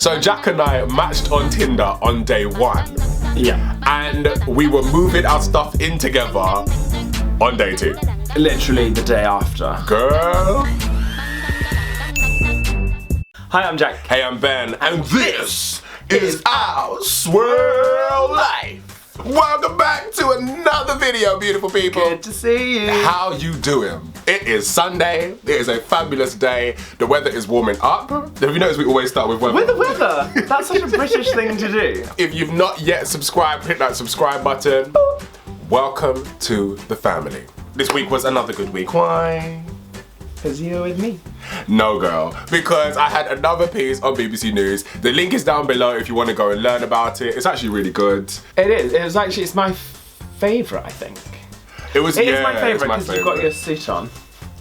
So Jack and I matched on Tinder on day 1. Yeah. And we were moving our stuff in together on day 2. Literally the day after. Girl. Hi, I'm Jack. Hey, I'm Ben, and this is our Swirl life. Welcome back to another video, beautiful people. Good to see you. How you doing? It is Sunday. It is a fabulous day. The weather is warming up. Have you noticed we always start with weather? With the weather. That's such a British thing to do. If you've not yet subscribed, hit that subscribe button. Welcome to the family. This week was another good week. Why? Because you're with me. No, girl, because I had another piece on BBC News. The link is down below if you want to go and learn about it. It's actually really good. It is. It's my favourite, I think. It is my favourite because you've got your suit on.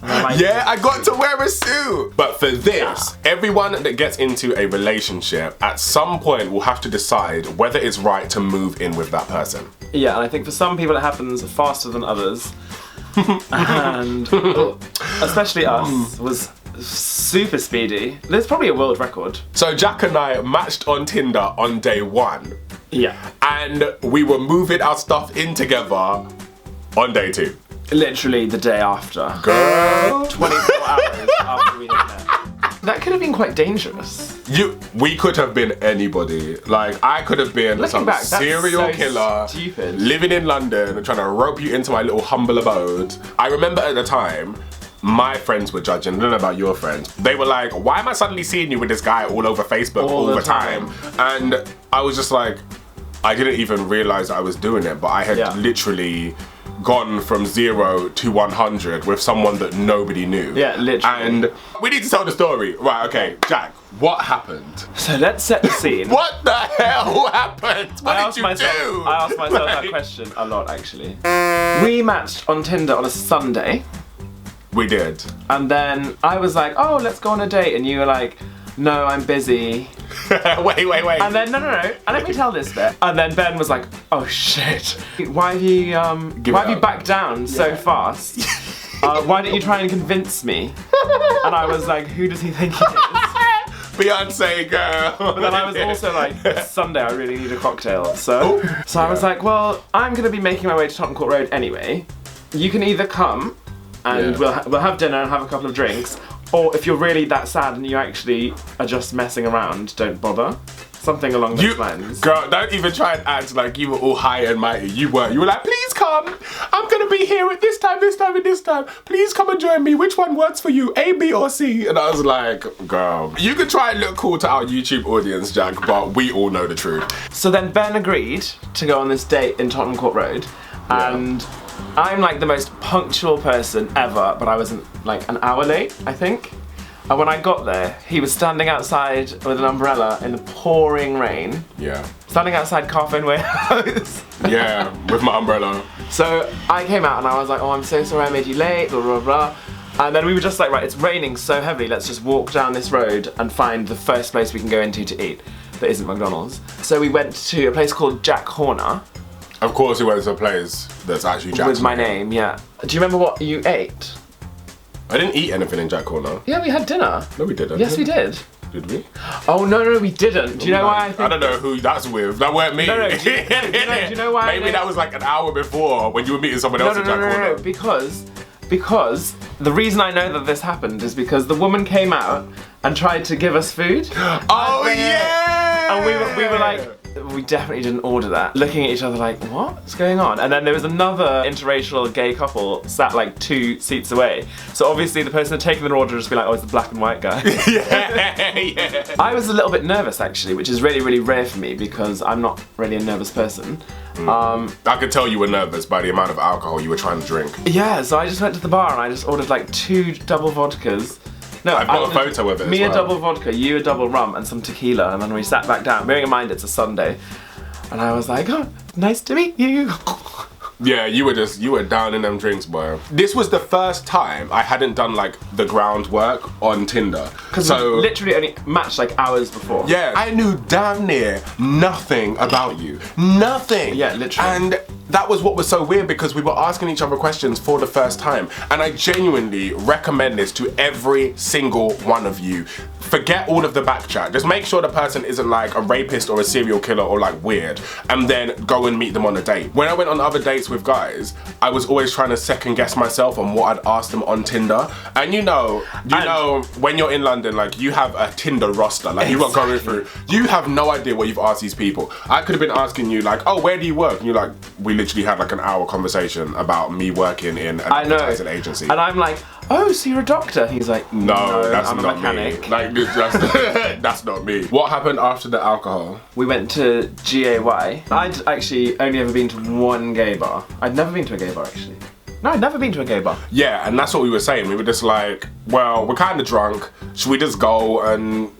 I got to wear a suit. But for this, everyone that gets into a relationship at some point will have to decide whether it's right to move in with that person. Yeah, and I think for some people it happens faster than others. And especially us was super speedy. There's probably a world record. So Jack and I matched on Tinder on day 1. Yeah. And we were moving our stuff in together on day 2. Literally the day after. Girl. 24 hours after we had met. That could have been quite dangerous. We could have been anybody. Like, I could have been some serial killer, stupid, living in London, trying to rope you into my little humble abode. I remember at the time, my friends were judging. I don't know about your friends. They were like, why am I suddenly seeing you with this guy all over Facebook all the time? And I was just like, I didn't even realize I was doing it, but I had literally gone from 0 to 100 with someone that nobody knew. Yeah, literally. And we need to tell the story. Right, okay, Jack, what happened? So let's set the scene. What the hell happened? What did you do? I asked myself that question a lot, actually. We matched on Tinder on a Sunday. We did. And then I was like, oh, let's go on a date. And you were like, no, I'm busy. Wait. And then, no. And let me tell this bit. And then Ben was like, oh shit. Why have you backed down so fast? Why don't you try and convince me? And I was like, who does he think he is? Beyonce, girl. But then I was also like, it's Sunday, I really need a cocktail. So I was like, well, I'm gonna be making my way to Tottenham Court Road anyway. You can either come and we'll have dinner and have a couple of drinks, or if you're really that sad and you actually are just messing around, don't bother. Something along those lines. Girl, don't even try and act like you were all high and mighty. You were like, please come. I'm gonna be here at this time, and this time. Please come and join me. Which one works for you, A, B, or C? And I was like, girl, you can try and look cool to our YouTube audience, Jack, but we all know the truth. So then Ben agreed to go on this date in Tottenham Court Road, and I'm like the most punctual person ever, but I was like an hour late, I think. And when I got there, he was standing outside with an umbrella in the pouring rain. Yeah. Standing outside Carphone Warehouse. Yeah, with my umbrella. So I came out and I was like, oh, I'm so sorry I made you late, blah, blah, blah. And then we were just like, right, it's raining so heavily, let's just walk down this road and find the first place we can go into to eat that isn't McDonald's. So we went to a place called Jack Horner. Of course, we went to a place that's actually Jack's with my name, yeah. Do you remember what you ate? I didn't eat anything in Jack Corner. Yeah, we had dinner. No, we didn't. Yes, we did. Did we? Oh, no, we didn't. Do you know why I think... I don't know who that's with. That weren't me. No, do you know why? Maybe that was like an hour before when you were meeting someone else in Jack Corner. No, because the reason I know that this happened is because the woman came out and tried to give us food. Oh, yeah! And we were like... We definitely didn't order that. Looking at each other like, what's going on? And then there was another interracial gay couple sat like 2 seats away. So obviously the person taking their order just be like, oh, it's the black and white guy. yeah. I was a little bit nervous actually, which is really, really rare for me because I'm not really a nervous person. I could tell you were nervous by the amount of alcohol you were trying to drink. Yeah, so I just went to the bar and I just ordered like 2 double vodkas. No, I've got a photo of it. Me a double vodka, you a double rum, and some tequila, and then we sat back down. Bearing in mind it's a Sunday, and I was like, "Oh, nice to meet you." Yeah, you were down in them drinks, boy. This was the first time I hadn't done like the groundwork on Tinder. Because we literally only matched like hours before. Yeah, I knew damn near nothing about you. Nothing. Yeah, literally. And that was what was so weird, because we were asking each other questions for the first time. And I genuinely recommend this to every single one of you. Forget all of the backchat. Just make sure the person isn't like a rapist or a serial killer or like weird, and then go and meet them on a date. When I went on other dates with guys, I was always trying to second guess myself on what I'd asked them on Tinder. And you know, when you're in London, like you have a Tinder roster, like you are going through, you have no idea what you've asked these people. I could have been asking you like, oh, where do you work? And you're like, we literally had like an hour conversation about me working in an advertising agency. And I'm like, oh, so you're a doctor? He's like, no, that's I'm not a mechanic. me. Like, that's not me. What happened after the alcohol? We went to GAY. I'd actually only ever been to one gay bar. I'd never been to a gay bar, actually. No, I'd never been to a gay bar. Yeah, and that's what we were saying. We were just like, well, we're kind of drunk. Should we just go and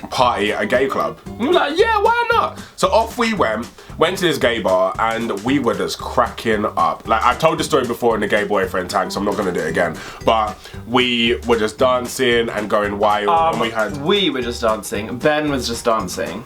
party at a gay club? And we were like, yeah, why not? So off we went to this gay bar, and we were just cracking up. Like, I've told the story before in the gay boyfriend tag, so I'm not gonna do it again. But we were just dancing and going wild, and we were just dancing. Ben was just dancing.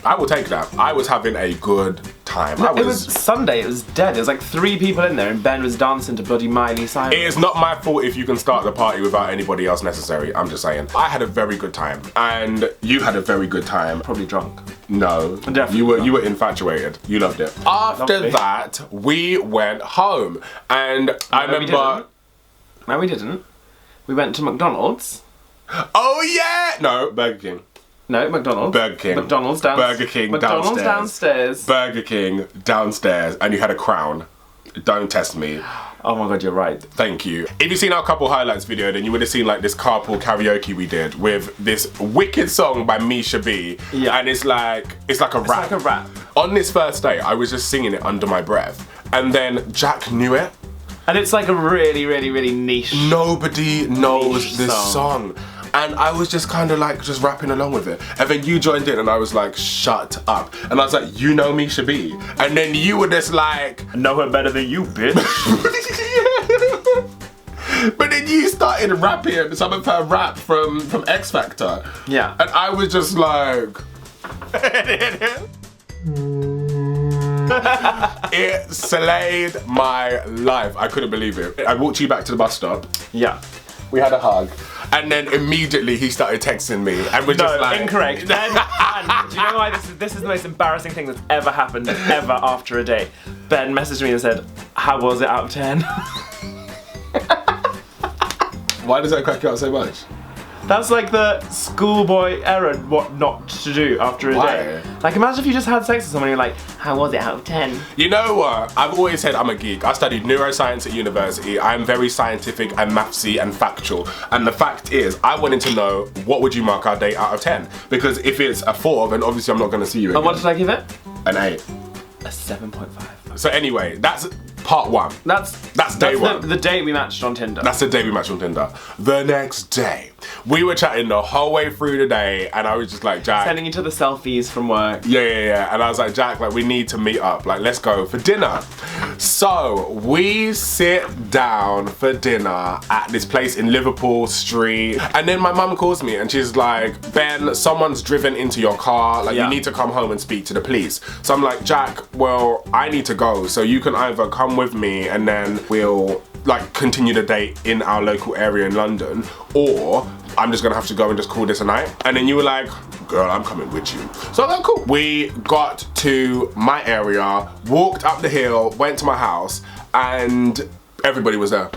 I will take that. I was having a good time. It was Sunday, it was dead. There was like 3 people in there and Ben was dancing to bloody Miley Cyrus. It is not my fault if you can start the party without anybody else necessary. I'm just saying. I had a very good time, and you had a very good time. Probably drunk. No, definitely you were infatuated. You loved it. After that, we went home, and I remember. No, we didn't. We went to McDonald's. Oh yeah! No, Burger King. No, McDonald's. Burger King. McDonald's downstairs. Burger King McDonald's downstairs. Burger King downstairs, and you had a crown. Don't test me. Oh my god, you're right. Thank you. If you've seen our couple highlights video, then you would have seen like this carpool karaoke we did with this wicked song by Misha B. Yeah. And it's like a rap. It's like a rap. On this first day, I was just singing it under my breath, and then Jack knew it. And it's like a really, really, really niche. Nobody knows this song. And I was just kind of like just rapping along with it. And then you joined in and I was like, shut up. And I was like, you know Misha B. And then you were just like, I know her better than you, bitch. But then you started rapping some of her rap from X Factor. Yeah. And I was just like... It slayed my life. I couldn't believe it. I walked you back to the bus stop. Yeah. We had a hug. And then immediately he started texting me, and we're just like... incorrect. And do you know why this is the most embarrassing thing that's ever happened ever after a date? Ben messaged me and said, how was it out of 10? Why does that crack you up so much? That's like the schoolboy error, what not to do after a date. Like, imagine if you just had sex with someone and you're like, how was it out of 10? You know what? I've always said I'm a geek. I studied neuroscience at university. I'm very scientific and mathsy and factual. And the fact is, I wanted to know, what would you mark our date out of 10? Because if it's a 4, then obviously I'm not going to see you again. And what did I give it? An 8. A 7.5. So anyway, that's part 1. That's day 1. The day we matched on Tinder. That's the day we matched on Tinder. The next day, we were chatting the whole way through the day, and I was just like, Jack... sending each other selfies from work. Yeah. And I was like, Jack, like, we need to meet up. Like, let's go for dinner. So, we sit down for dinner at this place in Liverpool Street. And then my mum calls me, and she's like, Ben, someone's driven into your car. Like, you need to come home and speak to the police. So I'm like, Jack, well, I need to go. So you can either come with me, and then we'll like continue the date in our local area in London, or I'm just gonna have to go and just call this a night. And then you were like, girl, I'm coming with you. So I was like, cool. We got to my area, walked up the hill, went to my house, and everybody was there.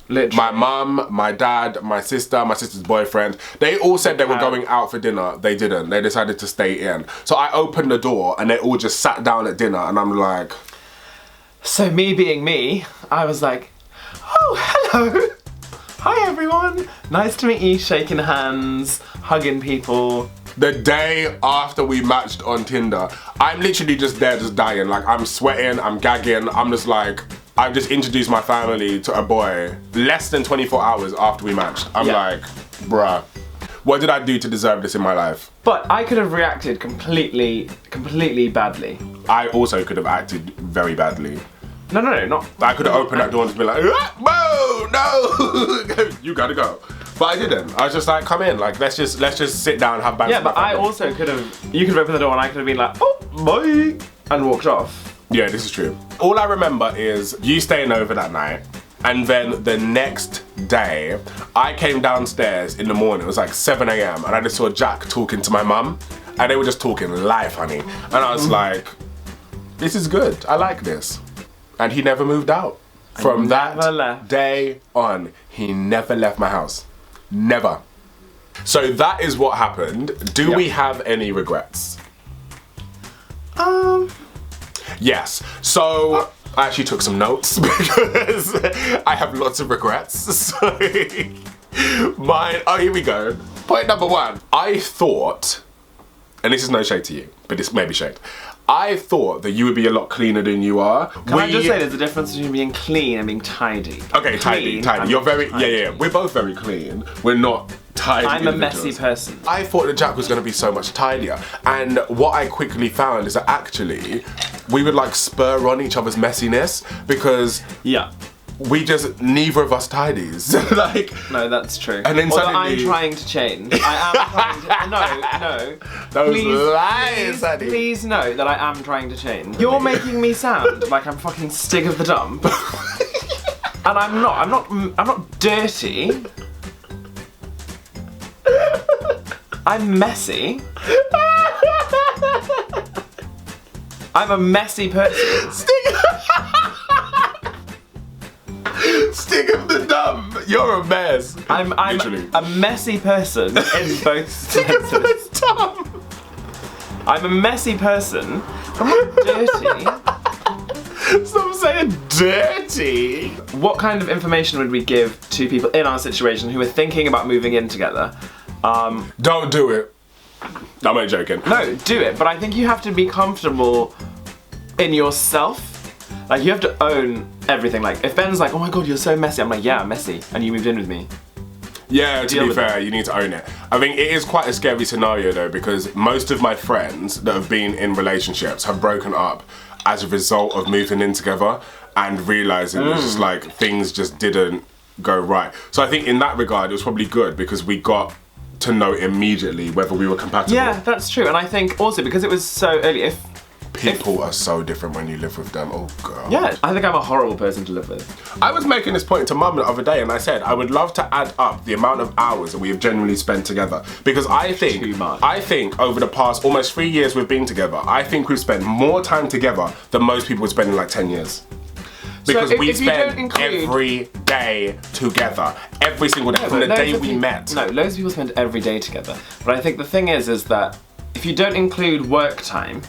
Literally. My mum, my dad, my sister's boyfriend, they all said they were going out for dinner. They didn't. They decided to stay in. So I opened the door and they all just sat down at dinner, and I'm like... So me being me, I was like, oh, hello. Hi everyone. Nice to meet you. Shaking hands, hugging people. The day after we matched on Tinder, I'm literally just there just dying. Like, I'm sweating, I'm gagging, I'm just like... I've just introduced my family to a boy less than 24 hours after we matched. I'm like, bruh, what did I do to deserve this in my life? But I could have reacted completely badly. I also could have acted very badly. No, not. I could have opened that door and just been like, whoa, no, you gotta go. But I didn't. I was just like, come in, like, let's just sit down and have banter. Yeah, but I also could have, you could have opened the door and I could have been like, oh, bye, and walked off. Yeah, this is true. All I remember is you staying over that night, and then the next day, I came downstairs in the morning, it was like 7 a.m, and I just saw Jack talking to my mum, and they were just talking life, honey. And I was like, this is good, I like this. And he never moved out. From that day on, he never left my house. Never. So that is what happened. Do we have any regrets? Yes. So I actually took some notes because I have lots of regrets. So here we go. Point number 1. I thought, and this is no shade to you, but this may be shade. I thought that you would be a lot cleaner than you are. Can I just say there's a difference between being clean and being tidy. Okay, tidy. You're very, yeah. We're both very clean. We're not tidy. I'm a messy person. I thought that Jack was going to be so much tidier. And what I quickly found is that actually, we would like spur on each other's messiness because neither of us tidies. Like, no, that's true. And then suddenly, I'm trying to change. I am trying to. No. Those lies, Annie. Please know that I am trying to change. You're making me sound like I'm fucking Stig of the Dump. And I'm not dirty. I'm messy. I'm a messy person. Stig of the Dumb. You're a mess. I'm a messy person in both senses. Stig of the Dumb. I'm a messy person. I'm not dirty. Stop saying dirty. What kind of information would we give to people in our situation who are thinking about moving in together? Don't do it. I'm only joking. No, do it. But I think you have to be comfortable in yourself. Like, you have to own everything. Like, if Ben's like, oh my god, you're so messy, I'm like, yeah, I'm messy, and you moved in with me. Yeah, to be fair, you need to own it. I think it is quite a scary scenario though, because most of my friends that have been in relationships have broken up as a result of moving in together and realising it's just like, things just didn't go right. So I think in that regard, it was probably good because we got to know immediately whether we were compatible. Yeah, that's true. And I think also because it was so early, People are so different when you live with them. Oh, girl. Yeah, I think I'm a horrible person to live with. I was making this point to Mum the other day and I said I would love to add up the amount of hours that we have generally spent together. Because I think, too much. I think over the past almost 3 years we've been together, I think we've spent more time together than most people would spend in like 10 years. Because we spend every day together. Every single day, from the day we met. No, loads of people spend every day together. But I think the thing is that if you don't include work time,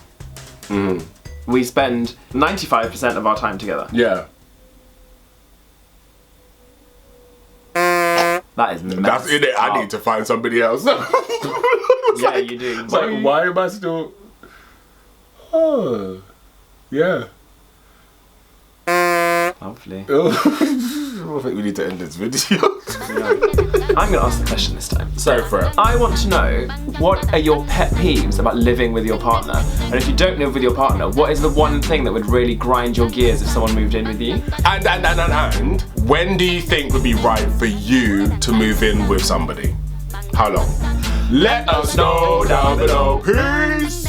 we spend 95% of our time together. Yeah. That is messed That's in it. up. I need to find somebody else. Yeah, you do. It's like, why am I still... Oh, yeah. Lovely. I think we need to end this video. I'm going to ask the question this time. So, go for it. I want to know, what are your pet peeves about living with your partner? And if you don't live with your partner, what is the one thing that would really grind your gears if someone moved in with you? And when do you think would be right for you to move in with somebody? How long? Let us know down below. Peace!